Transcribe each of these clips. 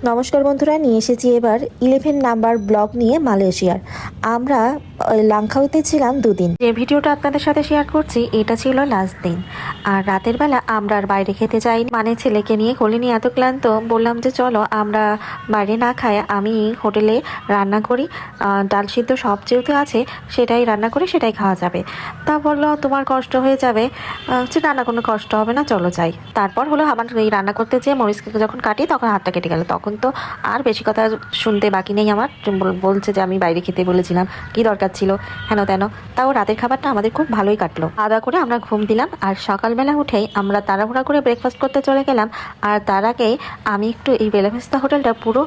নমস্কার বন্ধুরা, নিয়ে এসেছি এবার 11 নাম্বার ব্লগ নিয়ে মালয়েশিয়ার। আমরা লাংখাউতে ছিলাম 2 দিন। যে ভিডিওটা আপনাদের সাথে শেয়ার করছি এটা ছিল লাস্ট দিন। আর রাতের বেলা আমরা আর বাইরে খেতে যাইনি, মানে ছেলেকে নিয়ে কোলে নিয়ে এত ক্লান্ত, বললাম যে চলো আমরা বাইরে না খাই, আমি হোটেলে রান্না করি, ডাল সিদ্ধ সব যেহেতু আছে সেটাই রান্না করি, সেটাই খাওয়া যাবে। তা বললো তোমার কষ্ট হয়ে যাবে, যে না না কোনো কষ্ট হবে না, চলো যাই। তারপর হলো আমার এই রান্না করতে যেয়ে মরিচকে যখন কাটি তখন হাতটা কেটে গেল। তখন তো আর বেশি কথা শুনতে বাকি নেই আমার, বলছে যে আমি বাইরে খেতে বলেছিলাম, কি দরকার ছিল হেন তেন। তাও রাতের খাবারটা আমাদের খুব ভালোই কাটলো। খাওয়া দাওয়া করে আমরা ঘুম দিলাম, আর সকালবেলা উঠেই আমরা তাড়াহুড়া করে ব্রেকফাস্ট করতে চলে গেলাম। আর তার আগে আমি একটু এই বেলাভেস্তা হোটেলটা পুরো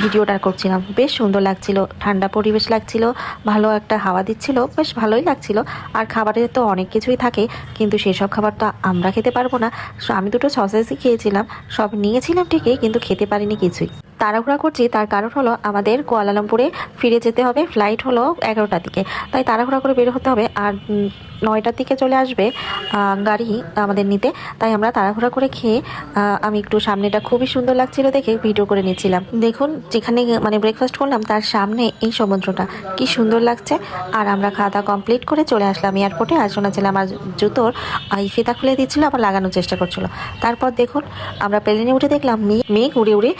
ভিডিওটা করছিলাম। বেশ সুন্দর লাগছিল, ঠান্ডা পরিবেশ লাগছিল, ভালো একটা হাওয়া দিচ্ছিল, বেশ ভালোই লাগছিল। আর খাবারে তো অনেক কিছুই থাকে, কিন্তু সেসব খাবার তো আমরা খেতে পারবো না। আমি দুটো সসেসই খেয়েছিলাম, সব নিয়েছিলাম ঠিকই, কিন্তু খেতে পারিনি কিছুই। তাড়াহুড়া করছি তার কারণ হলো আমাদের কুয়ালালামপুরে ফিরে যেতে হবে, ফ্লাইট হলো 11টার দিকে, তাই তাড়াহুড়া করে বের হতে হবে। আর 9টার দিকে চলে আসবে গাড়ি আমাদের নিতে, তাই আমরা তাড়াহুড়া করে খেয়ে আমি একটু সামনেটা খুবই সুন্দর লাগছিল দেখে ভিডিও করে নিচ্ছিলাম। দেখুন যেখানে মানে ব্রেকফাস্ট করলাম তার সামনে এই সমুদ্রটা কি সুন্দর লাগছে। আর আমরা খাওয়া দাওয়া কমপ্লিট করে চলে আসলাম এয়ারপোর্টে। আর শোনা ছিল আমার জুতোর এই ফিতা খুলে দিচ্ছিলো, আবার লাগানোর চেষ্টা করছিল। তারপর দেখুন আমরা প্লেনে উঠে দেখলাম মেঘ উড়ে উড়ে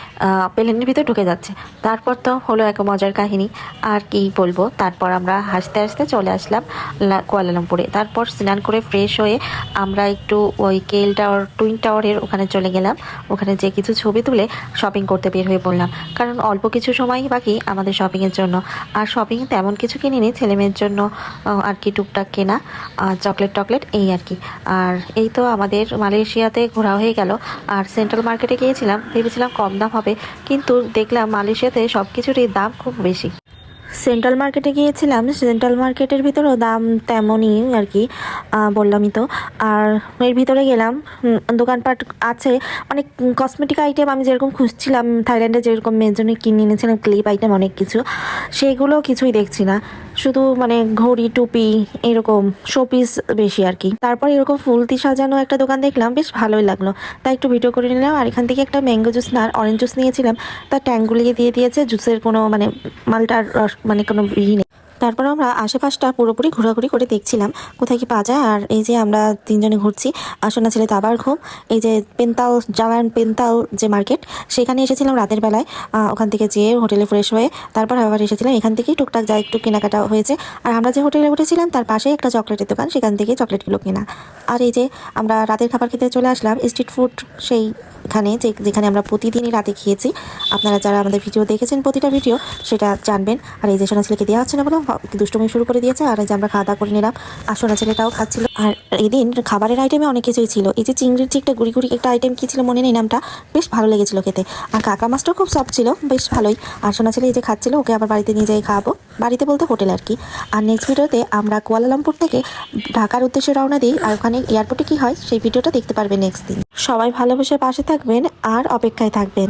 প্লেনের ভিতরে ঢুকে যাচ্ছে। তারপর তো হলো এক মজার কাহিনী, আর কি বলবো। তারপর আমরা হাসতে হাসতে চলে আসলাম কুয়ালালামপুরে। তারপর স্নান করে ফ্রেশ হয়ে আমরা একটু ওই কেএল টাওয়ার, টুইন টাওয়ারের ওখানে চলে গেলাম। ওখানে যে কিছু ছবি তুলে শপিং করতে বের হয়ে পড়লাম, কারণ অল্প কিছু সময়ই বাকি আমাদের শপিংয়ের জন্য। আর শপিং তেমন কিছু কিনিনি, ছেলে মেয়ের জন্য আর কি টুকটাক কেনা, চকলেট এই আর কি। আর এই তো আমাদের মালয়েশিয়াতে ঘোরা হয়ে গেল। আর সেন্ট্রাল মার্কেটে গিয়েছিলাম, ভেবেছিলাম কম দাম হবে, কিন্তু দেখলাম মালয়েশিয়াতে সব কিছুরই দাম খুব বেশি। সেন্ট্রাল মার্কেটে গিয়েছিলাম, সেন্ট্রাল মার্কেটের ভিতরেও দাম তেমনই আর কি, বললামই তো। আর এর ভিতরে গেলাম, দোকানপাট আছে অনেক, কসমেটিক আইটেম আমি যেরকম খুঁজছিলাম থাইল্যান্ডে যেরকম মেয়ের জন্য কিনে নিয়েছিলাম, ক্লিপ আইটেম অনেক কিছু, সেগুলো কিছুই দেখছি না। শুধু মানে ঘড়ি টুপি এরকম শোপিস বেশি আর কি। তারপর এরকম ফুলতি সাজানো একটা দোকান দেখলাম, বেশ ভালোই লাগলো, তাই একটু ভিডিও করে নিলাম। আর এখান থেকে একটা ম্যাঙ্গো জুস না অরেঞ্জ জুস নিয়েছিলাম, তার ট্যাঙ্কগুলিয়ে দিয়ে দিয়েছে, জুসের কোনো মানে মালটার রস মানে কোনো ই নেই। তারপর আমরা আশেপাশটা পুরোপুরি ঘোরাঘুরি করে দেখছিলাম কোথায় কি পাওয়া যায়। আর এই যে আমরা 3জনে ঘুরছি, শোনা ছেলে তো আবার ঘুম। এই যে পেন্তাল জালান পেন্তাল যে মার্কেট, সেখানে এসেছিলাম রাতের বেলায়। ওখান থেকে যেয়ে হোটেলে ফ্রেশ হয়ে তারপর আবার এসেছিলাম। এখান থেকেই টুকটাক যা একটু কেনাকাটা হয়েছে। আর আমরা যে হোটেলে উঠেছিলাম তার পাশেই একটা চকলেটের দোকান, সেখান থেকেই চকলেটগুলো কেনা। আর এই যে আমরা রাতের খাবার খেতে চলে আসলাম স্ট্রিট ফুড সেইখানে, যেখানে আমরা প্রতিদিনই রাতে খেয়েছি। আপনারা যারা আমাদের ভিডিও দেখেছেন প্রতিটা ভিডিও, সেটা জানবেন। আর এই যে সোনা ছেলেকে দেওয়া হচ্ছে না বলে দুষ্টুমি শুরু করে দিয়েছে। আর এই যে আমরা খাওয়া দাওয়া করে নিলাম, আর সোনা ছেলেটাও খাচ্ছিল। আর এদিন খাবারের আইটেমে অনেক কিছুই ছিল। এই যে চিংড়ির যে একটা গুড়ি গুড়ি একটা আইটেম কি ছিল মনে নেই নামটা, বেশ ভালো লেগেছিল খেতে। আর কাঁকড়া মাছটাও খুব সফট ছিল, বেশ ভালোই। আর সোনা ছেলে এই যে খাচ্ছিল, ওকে আবার বাড়িতে নিয়ে যাই খাওয়াবো, বাড়িতে বলতে হোটেল আর কি। আর নেক্সট ভিডিওতে আমরা কুয়ালালামপুর থেকে ঢাকার উদ্দেশ্যে রওনা দিই, আর ওখানে এয়ারপোর্টে কি হয় সেই ভিডিওটা দেখতে পারবেন নেক্সট দিন। সবাই ভালোবেসে পাশে থাকবেন আর অপেক্ষায় থাকবেন।